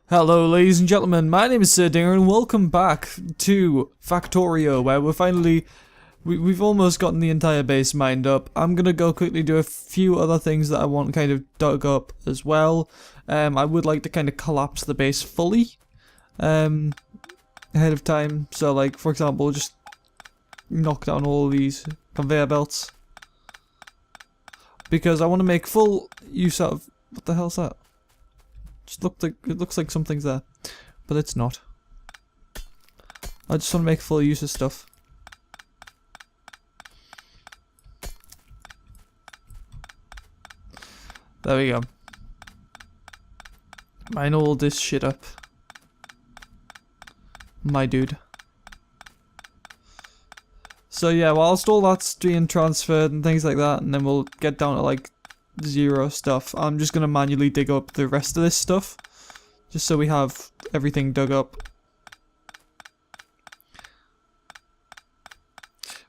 Hello ladies and gentlemen, my name is Sir Dinga and welcome back to Factorio, where we've almost gotten the entire base mined up. I'm gonna go quickly do a few other things that I want kind of dug up as well. I would like to kind of collapse the base fully ahead of time, so like for example just knock down all of these conveyor belts. Because I want to make full use out of... what the hell's that? It looks like something's there, but it's not. I just want to make full use of stuff. There we go. Mine all this shit up. My dude. So yeah, whilst all that's being transferred and things like that, and then we'll get down to like 0 stuff, I'm just gonna manually dig up the rest of this stuff, just so we have everything dug up.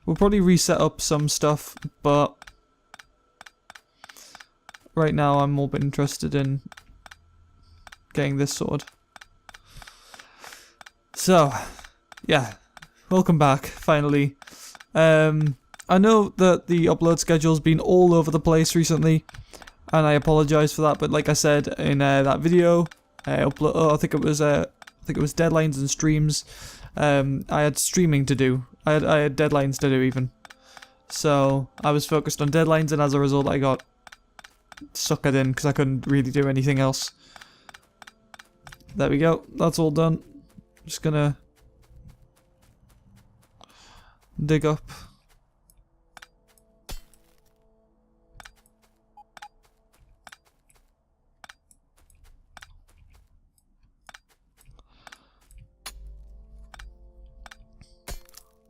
We'll probably reset up some stuff, but right now I'm more bit interested in getting this sorted. So yeah, welcome back finally. I know that the upload schedule's been all over the place recently, and I apologize for that. But like I said in that video, I think it was deadlines and streams. I had streaming to do. I had deadlines to do even. So I was focused on deadlines, and as a result, I got suckered in because I couldn't really do anything else. There we go. That's all done. Just gonna dig up.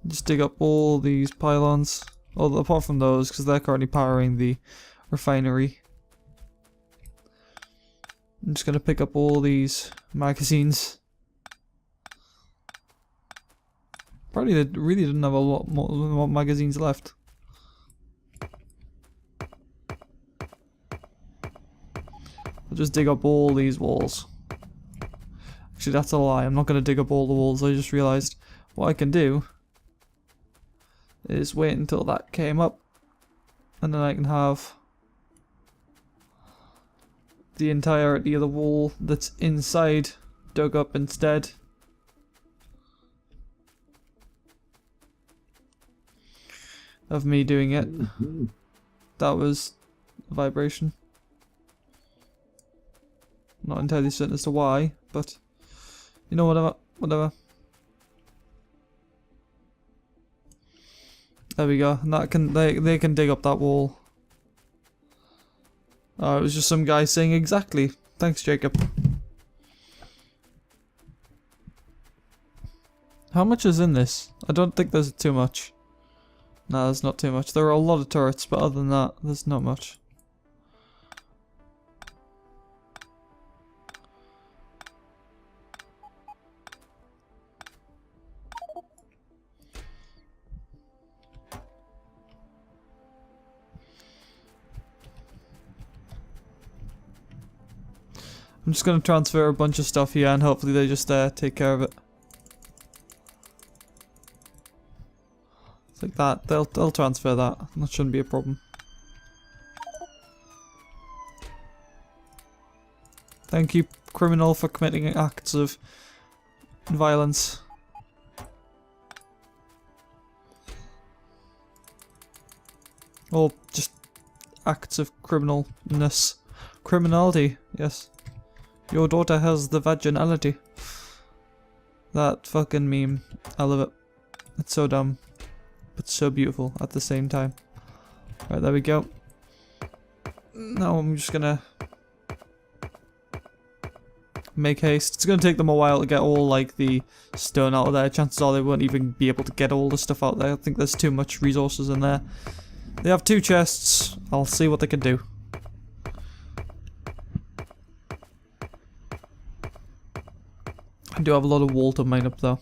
Just dig up all these pylons, apart from those, because they're currently powering the refinery. I'm just going to pick up all these magazines. Probably they really didn't have a lot more magazines left. I'll just dig up all these walls. Actually, that's a lie. I'm not going to dig up all the walls. I just realized what I can do is wait until that came up, and then I can have the entirety of the wall that's inside dug up instead. Of me doing it. That was a vibration. Not entirely certain as to why, but you know, whatever. There we go. And that can they can dig up that wall. Oh, it was just some guy saying exactly. Thanks, Jacob. How much is in this? I don't think there's too much. No, there's not too much. There are a lot of turrets, but other than that, there's not much. I'm just going to transfer a bunch of stuff here, and hopefully they just take care of it. Like that, they'll transfer that. That shouldn't be a problem. Thank you, criminal, for committing acts of violence. Or just acts of criminalness. Criminality, yes. Your daughter has the vaginality. That fucking meme. I love it. It's so dumb, but so beautiful at the same time. Right, there we go. Now I'm just gonna make haste. It's gonna take them a while to get all like the stone out of there. Chances are they won't even be able to get all the stuff out there. I think there's too much resources in there. They have 2 chests. I'll see what they can do. I do have a lot of wall to mine up though.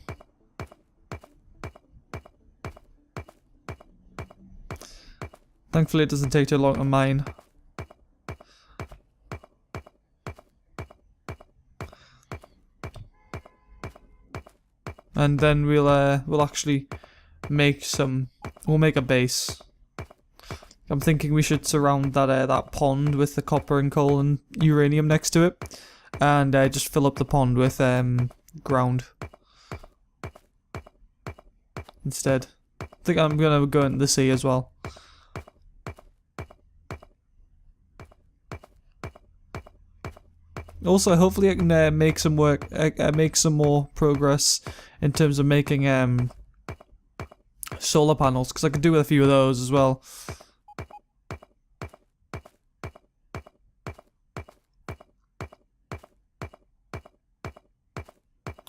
Thankfully it doesn't take too long to mine. and then we'll actually make we'll make a base. I'm thinking we should surround that pond with the copper and coal and uranium next to it, and just fill up the pond with ground instead. I think I'm gonna go into the sea as well. Also, hopefully I can make some more progress in terms of making solar panels, because I could do with a few of those as well.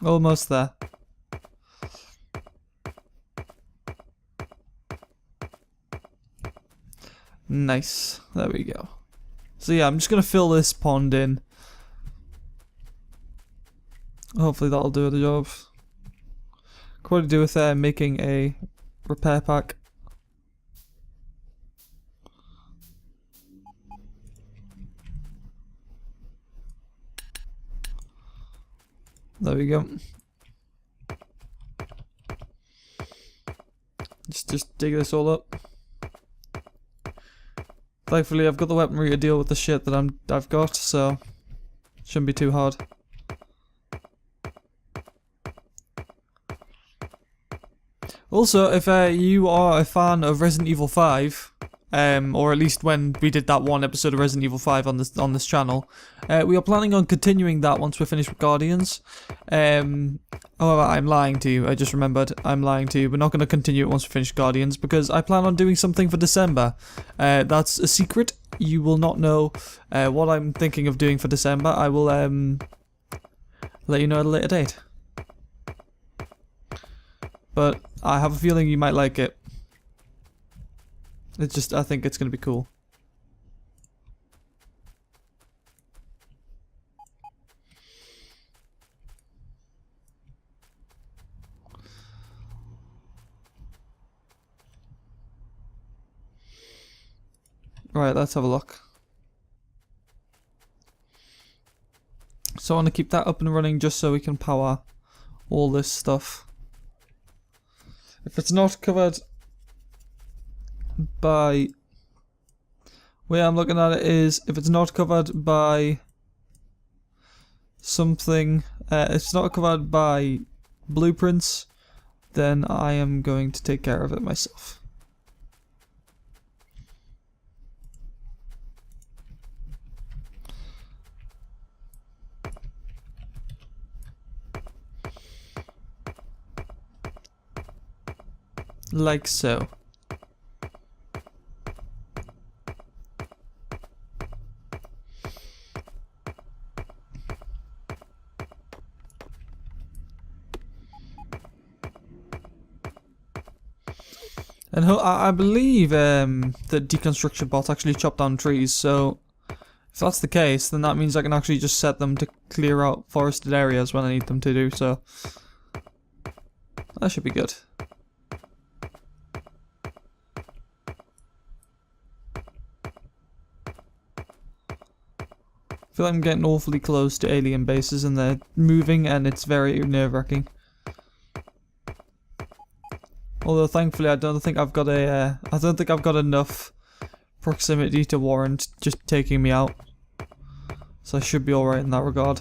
Almost there. Nice. There we go. So yeah, I'm just gonna fill this pond in. Hopefully that'll do the job. Could probably do with making a repair pack. There we go. Just dig this all up. Thankfully, I've got the weaponry to deal with the shit that I've got, so shouldn't be too hard. Also, if you are a fan of Resident Evil 5, or at least when we did that one episode of Resident Evil 5 on this channel, we are planning on continuing that once we're finished with Guardians. However, I'm lying to you. I just remembered. I'm lying to you. We're not going to continue it once we finish Guardians, because I plan on doing something for December. That's a secret. You will not know what I'm thinking of doing for December. I will let you know at a later date. But I have a feeling you might like it. It's just, I think it's going to be cool. Right, let's have a look. So I want to keep that up and running just so we can power all this stuff. If it's not covered by... way I'm looking at it is, if it's not covered by something, it's not covered by blueprints, then I am going to take care of it myself. Like so. And I believe the deconstruction bots actually chop down trees, so if that's the case, then that means I can actually just set them to clear out forested areas when I need them to do so. That should be good. I feel like I'm getting awfully close to alien bases and they're moving and it's very nerve-wracking. Although thankfully I don't think I've got enough proximity to warrant just taking me out. So I should be alright in that regard.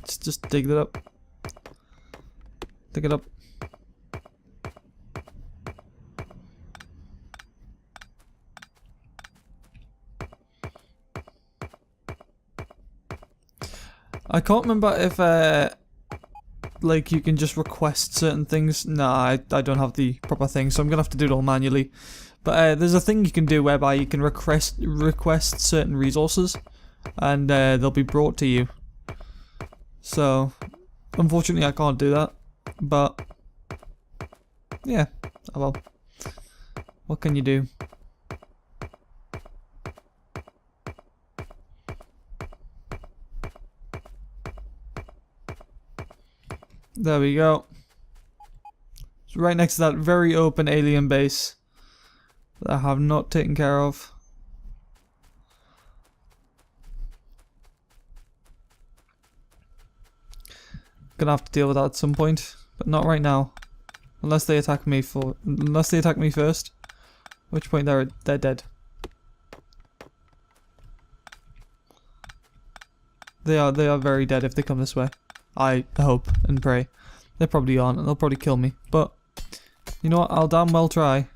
Just dig it up. Dig it up. I can't remember if like you can just request certain things. Nah, I don't have the proper thing, so I'm gonna have to do it all manually. But there's a thing you can do whereby you can request certain resources, and they'll be brought to you. So, unfortunately, I can't do that. But yeah, oh well. What can you do? There we go. It's right next to that very open alien base that I have not taken care of. Gonna have to deal with that at some point, but not right now. Unless they attack me first. At which point they're dead. They are very dead if they come this way. I hope and pray. They probably aren't, and they'll probably kill me. But you know what? I'll damn well try.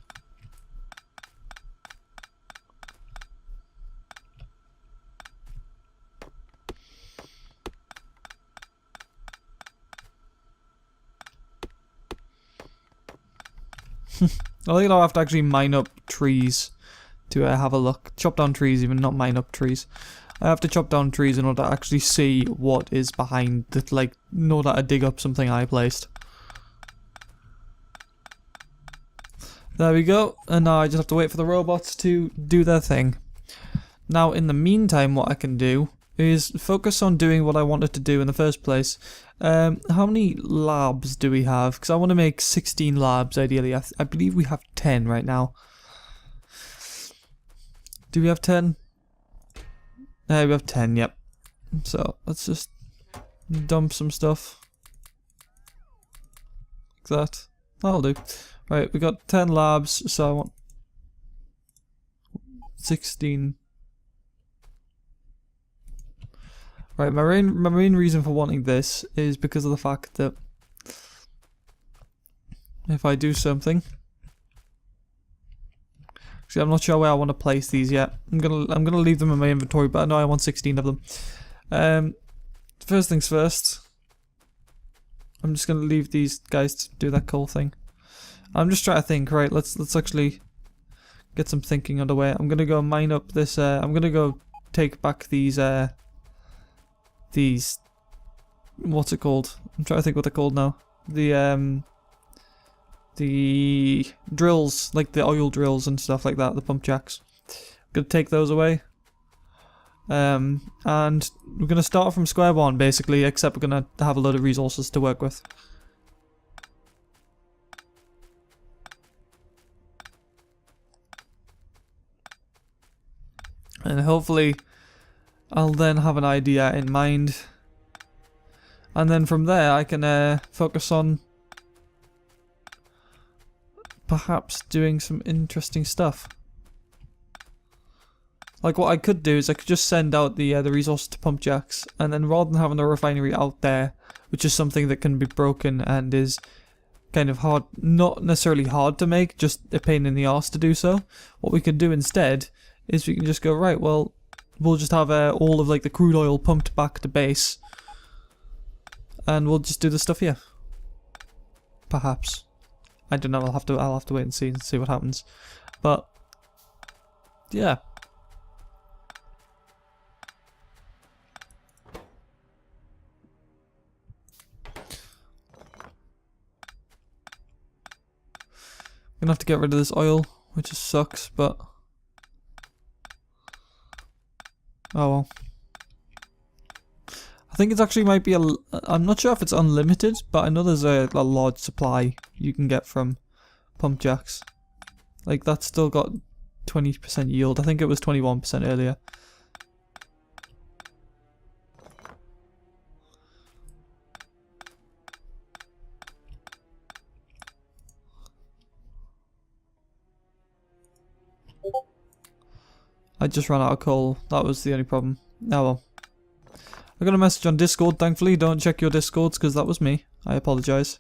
I think I'll have to actually mine up trees to have a look. Chop down trees, even not mine up trees. I have to chop down trees in order to actually see what is behind that, like, in order to dig up something I placed. There we go, and now I just have to wait for the robots to do their thing. Now, in the meantime, what I can do is focus on doing what I wanted to do in the first place. How many labs do we have? Because I want to make 16 labs, ideally. I believe we have 10 right now. Do we have 10? We have 10, yep. So, let's just dump some stuff. Like that. That'll do. Right, we got 10 labs, so I want 16. Right, my main reason for wanting this is because of the fact that if I do something, actually I'm not sure where I want to place these yet. I'm gonna leave them in my inventory, but I know I want 16 of them. First things first, I'm just gonna leave these guys to do that coal thing. I'm just trying to think. Right, let's actually get some thinking underway. I'm gonna go mine up this. I'm gonna go take back these. What's it called? I'm trying to think what they're called now. The drills, like the oil drills and stuff like that, the pump jacks. I'm gonna take those away. And we're gonna start from square one basically, except we're gonna have a load of resources to work with. And hopefully I'll then have an idea in mind, and then from there I can focus on perhaps doing some interesting stuff. Like what I could do is I could just send out the resources to pump jacks, and then rather than having a refinery out there, which is something that can be broken and is kind of hard, not necessarily hard to make, just a pain in the arse to do so, what we could do instead is we can just go, right, well, we'll just have all of like the crude oil pumped back to base, and we'll just do the stuff here. Perhaps. I don't know. I'll have to wait and see what happens. But yeah. Gonna have to get rid of this oil, which just sucks, but oh well. I think it actually might be I'm not sure if it's unlimited, but I know there's a large supply you can get from pump jacks. Like that's still got 20% yield. I think it was 21% earlier. I just ran out of coal. That was the only problem. Oh well. I got a message on Discord, thankfully. Don't check your Discords, because that was me. I apologise.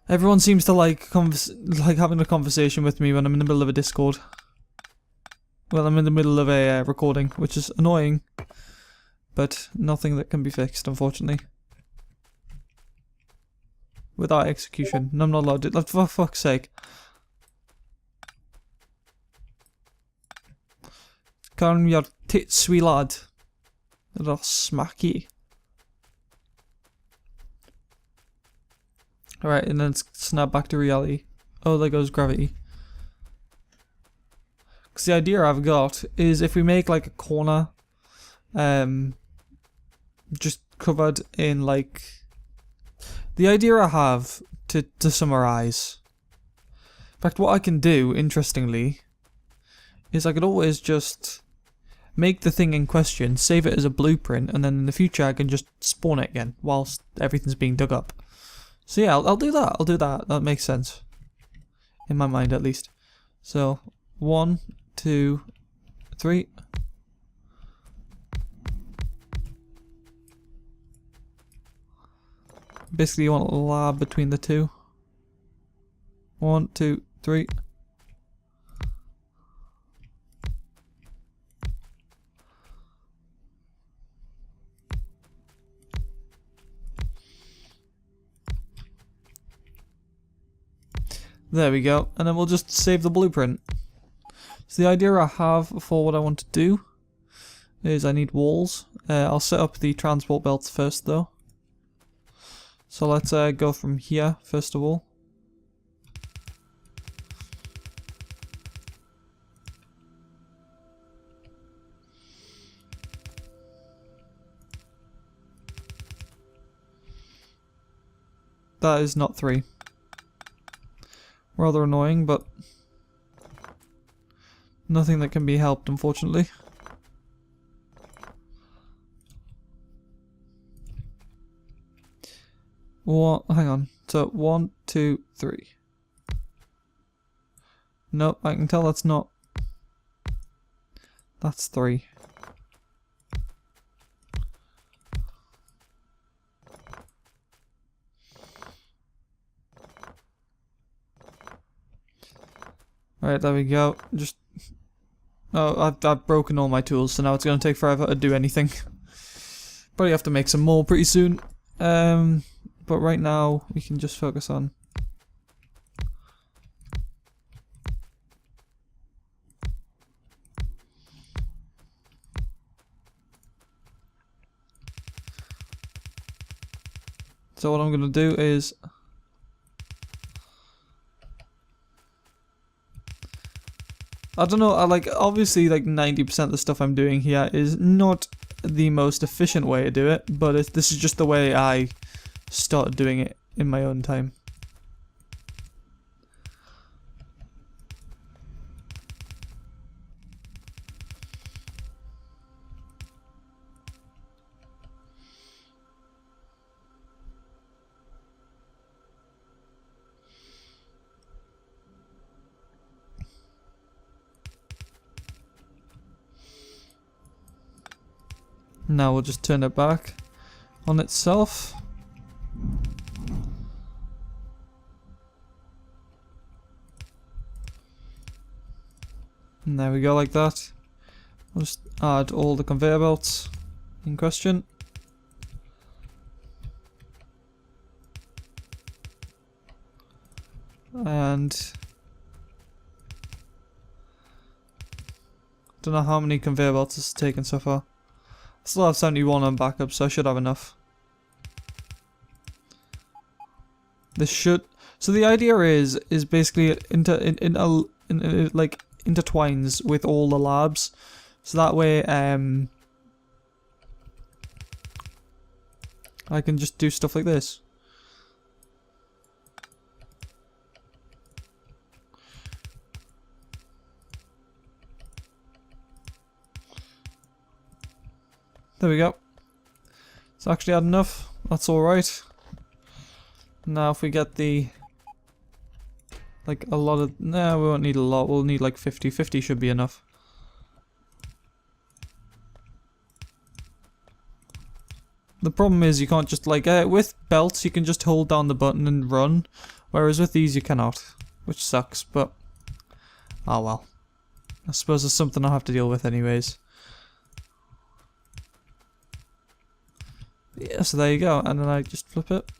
Everyone seems to like having a conversation with me when I'm in the middle of a Discord. Well, I'm in the middle of a recording, which is annoying. But nothing that can be fixed, unfortunately. Without execution. And I'm not allowed to... For fuck's sake. Calm your tits, wee lad. It'll smack you. Alright, and then snap back to reality. Oh, there goes gravity. Because the idea I've got is if we make like a corner, just covered in like... The idea I have, to summarize. In fact, what I can do, interestingly, is I could always just make the thing in question, save it as a blueprint, and then in the future I can just spawn it again whilst everything's being dug up. So yeah, I'll do that. I'll do that. That makes sense. In my mind, at least. So, 1, 2, 3. Basically, you want a lab between the two. 1, 2, 3. There we go, and then we'll just save the blueprint. So the idea I have for what I want to do is I need walls. I'll set up the transport belts first though. So let's go from here first of all. That is not 3. Rather annoying, but nothing that can be helped, unfortunately. What? Hang on. So 1, 2, 3. Nope, I can tell that's not. That's 3. Right, there we go. Just... Oh, I've broken all my tools, so now it's going to take forever to do anything. Probably have to make some more pretty soon. But right now, we can just focus on... So what I'm going to do is... I don't know, obviously 90% of the stuff I'm doing here is not the most efficient way to do it, but this is just the way I started doing it in my own time. Now we'll just turn it back on itself. And there we go, like that. We'll just add all the conveyor belts in question. And don't know how many conveyor belts it's taken so far. I still have 71 on backup, so I should have enough. This should... So the idea is basically it intertwines with all the labs. So that way, I can just do stuff like this. There we go. It's actually had enough. That's alright. Now if we get the... a lot of... No, we won't need a lot. We'll need 50. 50 should be enough. The problem is you can't just with belts you can just hold down the button and run. Whereas with these you cannot. Which sucks, but... Oh well. I suppose it's something I'll have to deal with anyways. Yeah, so there you go, and then I just flip it.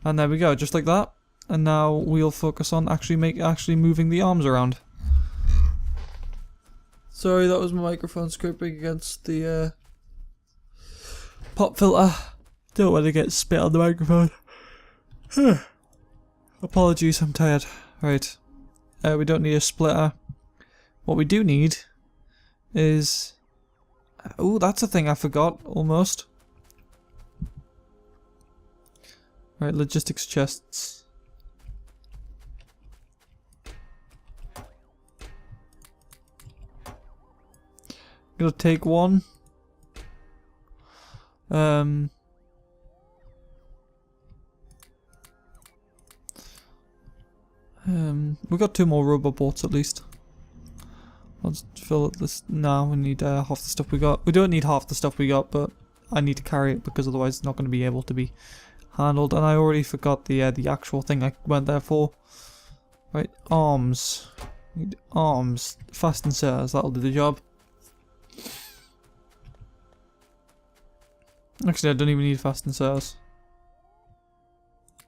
And there we go, just like that. And now we'll focus on actually moving the arms around. Sorry, that was my microphone scraping against the pop filter. Don't want to get spit on the microphone. Apologies, I'm tired. Right. We don't need a splitter. What we do need is... Oh, that's a thing I forgot, almost. Right, logistics chests. Gonna take one. We got 2 more robot boats at least. I'll just fill up this now. We need half the stuff we got. We don't need half the stuff we got, but I need to carry it because otherwise it's not going to be able to be handled. And I already forgot the actual thing I went there for. Right, arms. Need arms. Fast inserters, that'll do the job. Actually, I don't even need fast inserters.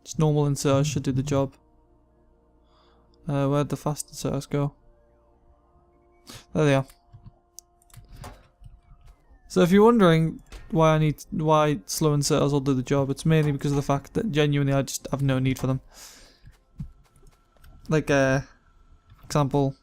Just normal inserters should do the job. Where'd the fast inserters go? There they are. So if you're wondering why slow inserters will do the job, it's mainly because of the fact that genuinely I just have no need for them. Like, example.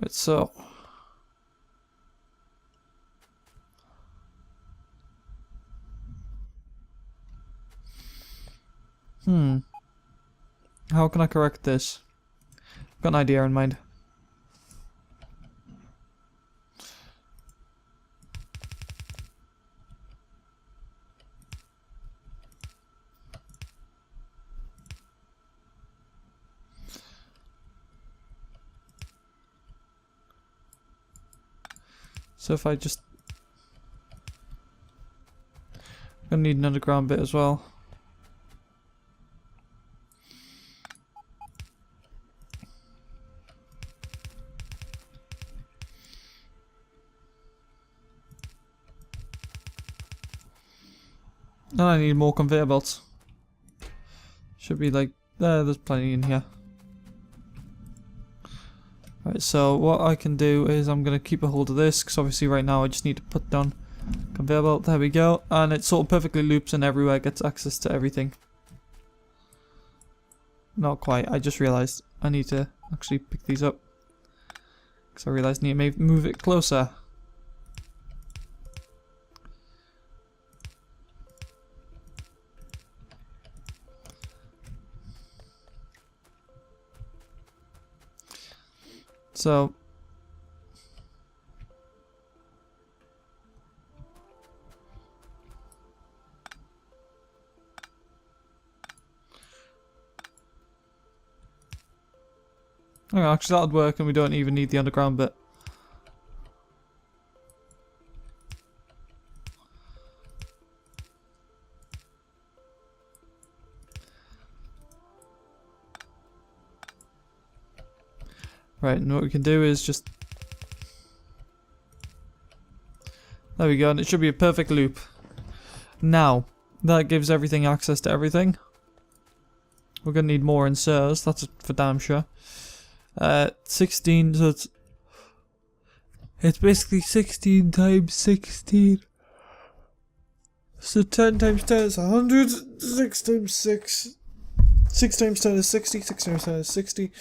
Right, so. How can I correct this? I've got an idea in mind. So if I just... I'm gonna need an underground bit as well. And I need more conveyor belts. Should be like... there's plenty in here. Right, so what I can do is I'm going to keep a hold of this, because obviously right now I just need to put down conveyor belt. There we go. And it sort of perfectly loops and everywhere gets access to everything. Not quite. I just realised I need to actually pick these up. Because I realised I need to move it closer. So okay, actually that'll work and we don't even need the underground bit. Right, and what we can do is just... there we go, and it should be a perfect loop. Now, that gives everything access to everything. We're going to need more inserters, that's for damn sure. 16, so it's basically 16 times 16. So 10 times 10 is 100, 6 times 6. 6 times 10 is 60, 6 times 10 is 60.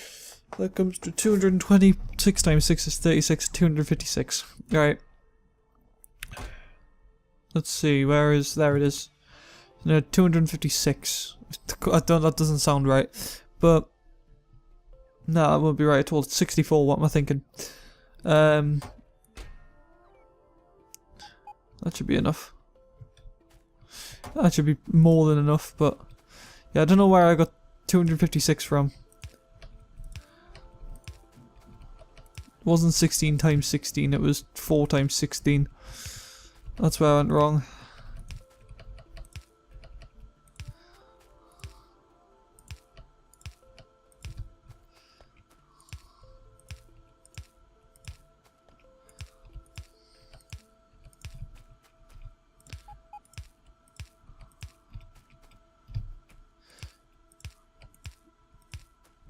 That comes to 220, 6 times 6 is 36, 256. Alright. Let's see, where is, there it is. No, 256. That doesn't sound right. But, no, that won't be right at all. It's 64, what am I thinking? That should be enough. That should be more than enough, but... yeah, I don't know where I got 256 from. It wasn't 16 times 16, it was 4 times 16. That's where I went wrong.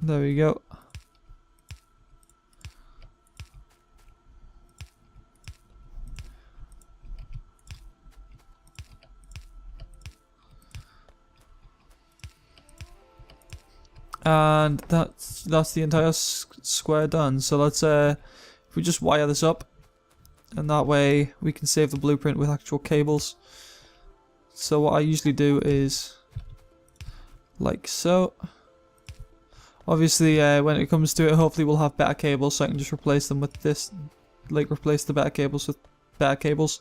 There we go. And that's the entire square done. So let's if we just wire this up, and that way we can save the blueprint with actual cables. So what I usually do is like so. Obviously when it comes to it, hopefully we'll have better cables, so I can just replace them with this, like replace the better cables with better cables.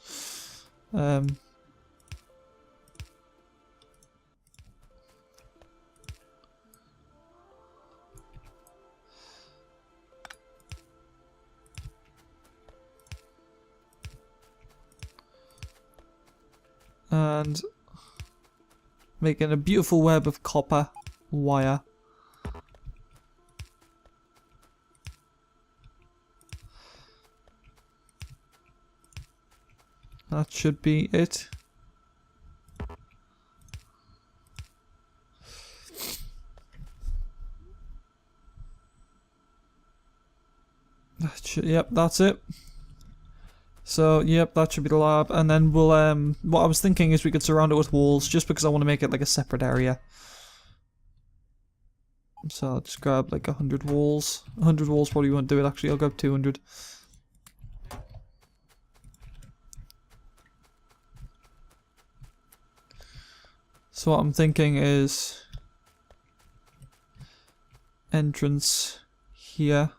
And making a beautiful web of copper wire. That should be it. Yep, that's it. So, yep, that should be the lab, and then we'll, what I was thinking is we could surround it with walls, just because I want to make it like a separate area. So I'll just grab like 100 walls. 100 walls probably won't do it, actually, I'll grab 200. So what I'm thinking is entrance here.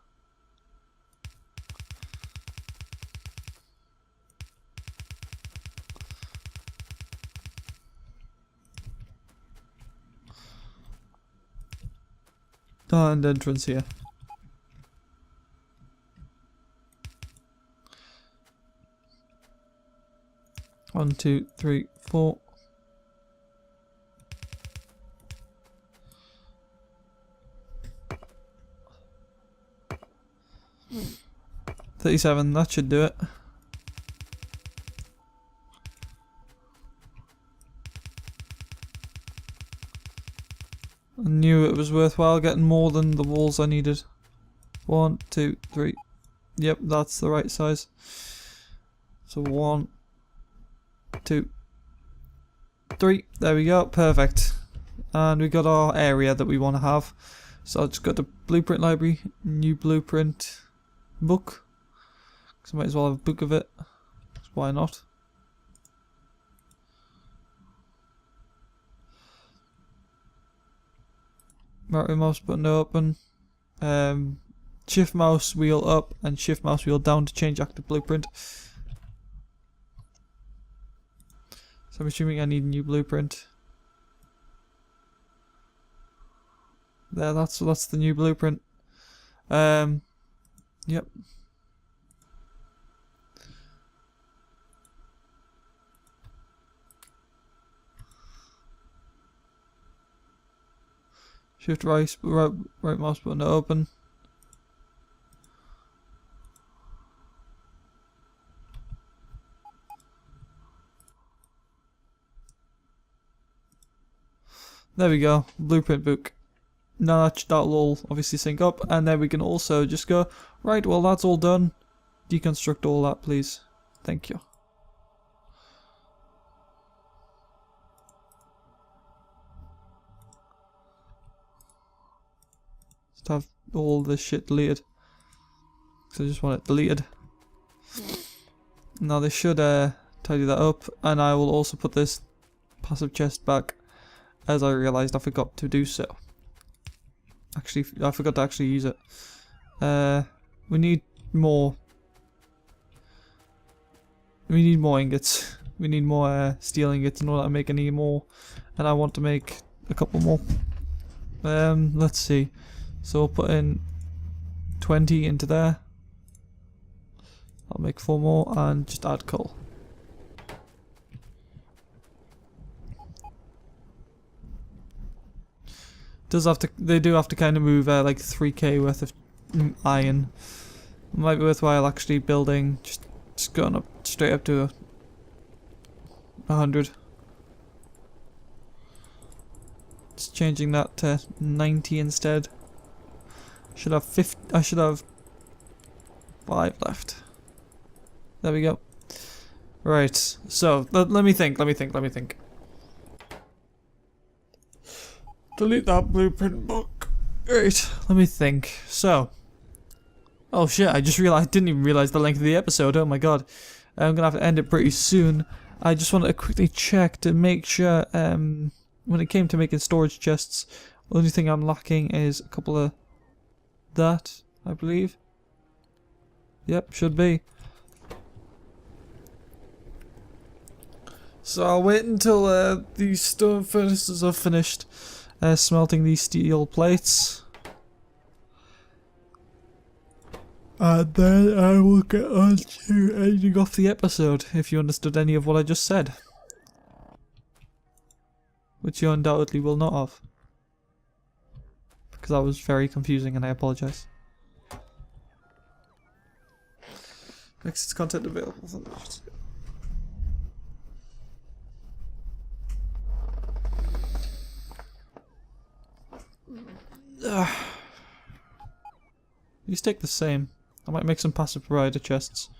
And entrance here. One, two, three, four. $37, that should do it. I knew it was worthwhile getting more than the walls I needed. 1, 2, 3. Yep, that's the right size. So 1, 2, 3. There we go, perfect. And we got our area that we want to have. So I'll just go to blueprint library, new blueprint book. Because I might as well have a book of it. Why not? Right mouse button to open. Shift mouse wheel up and shift mouse wheel down to change active blueprint. So I'm assuming I need a new blueprint. There, that's the new blueprint. Yep. Shift right mouse button to open. There we go, blueprint book. Now that'll all obviously sync up, and then we can also just go, right, well that's all done. Deconstruct all that, please. Thank you. Just have all this shit deleted. So I just want it deleted. Now this should tidy that up, and I will also put this passive chest back, as I realised I forgot to do so. Actually, I forgot to actually use it. We need more. We need more ingots. We need more steel ingots in order to make any more, and I want to make a couple more. Let's see. So we'll put in 20 into there. I'll make 4 more and just add coal. They do have to kind of move like 3k worth of iron. It might be worthwhile actually building, just going up straight up to 100. Just changing that to 90 instead. Should have 50. I should have 5 left. There we go. Right. So let me think. Delete that blueprint book. Right, let me think. So, oh shit, I just realized, I didn't even realize the length of the episode. Oh my god. I'm gonna have to end it pretty soon. I just wanted to quickly check to make sure, when it came to making storage chests, the only thing I'm lacking is a couple of that, I believe. Yep, should be. So I'll wait until these stone furnaces are finished smelting these steel plates. And then I will get on to ending off the episode, if you understood any of what I just said. Which you undoubtedly will not have. Because that was very confusing and I apologise. Next content available. These take the same. I might make some passive provider chests.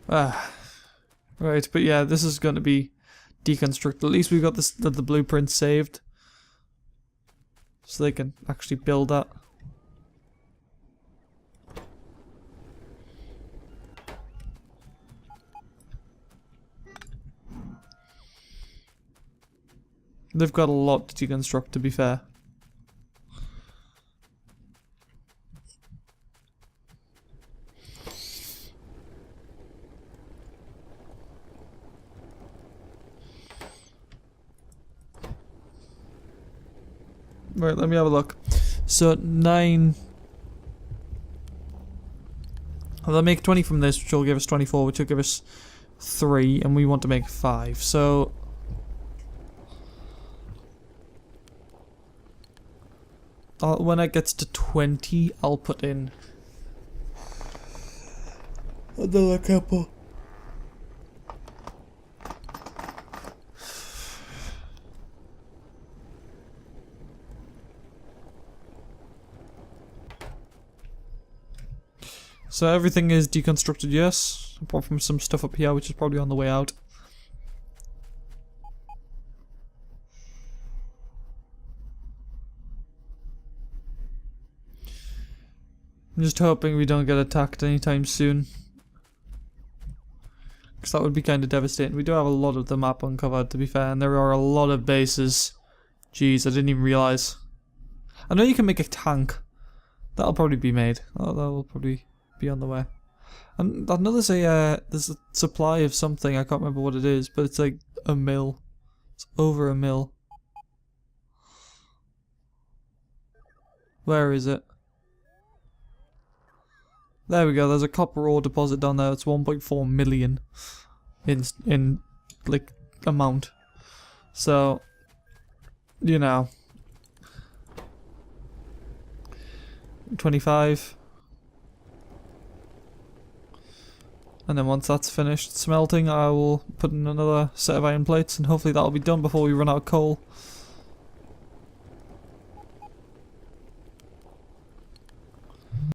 Right, but yeah, this is going to be deconstructed. At least we've got this, the blueprint saved. So they can actually build that. They've got a lot to deconstruct, to be fair. Right, let me have a look. So 9. They'll make 20 from this, which will give us 24, which will give us 3, and we want to make 5. So when it gets to 20, I'll put in another couple. So everything is deconstructed, yes, apart from some stuff up here, which is probably on the way out. I'm just hoping we don't get attacked anytime soon. Because that would be kind of devastating. We do have a lot of the map uncovered, to be fair, and there are a lot of bases. Jeez, I didn't even realise. I know you can make a tank. That'll probably be made. That will probably be on the way. And I know there's a supply of something, I can't remember what it is, but it's like a mill. It's over a mill. Where is it? There we go, there's a copper ore deposit down there. It's 1.4 million in like amount. So, you know, 25. And then once that's finished smelting, I will put in another set of iron plates, and hopefully that'll be done before we run out of coal.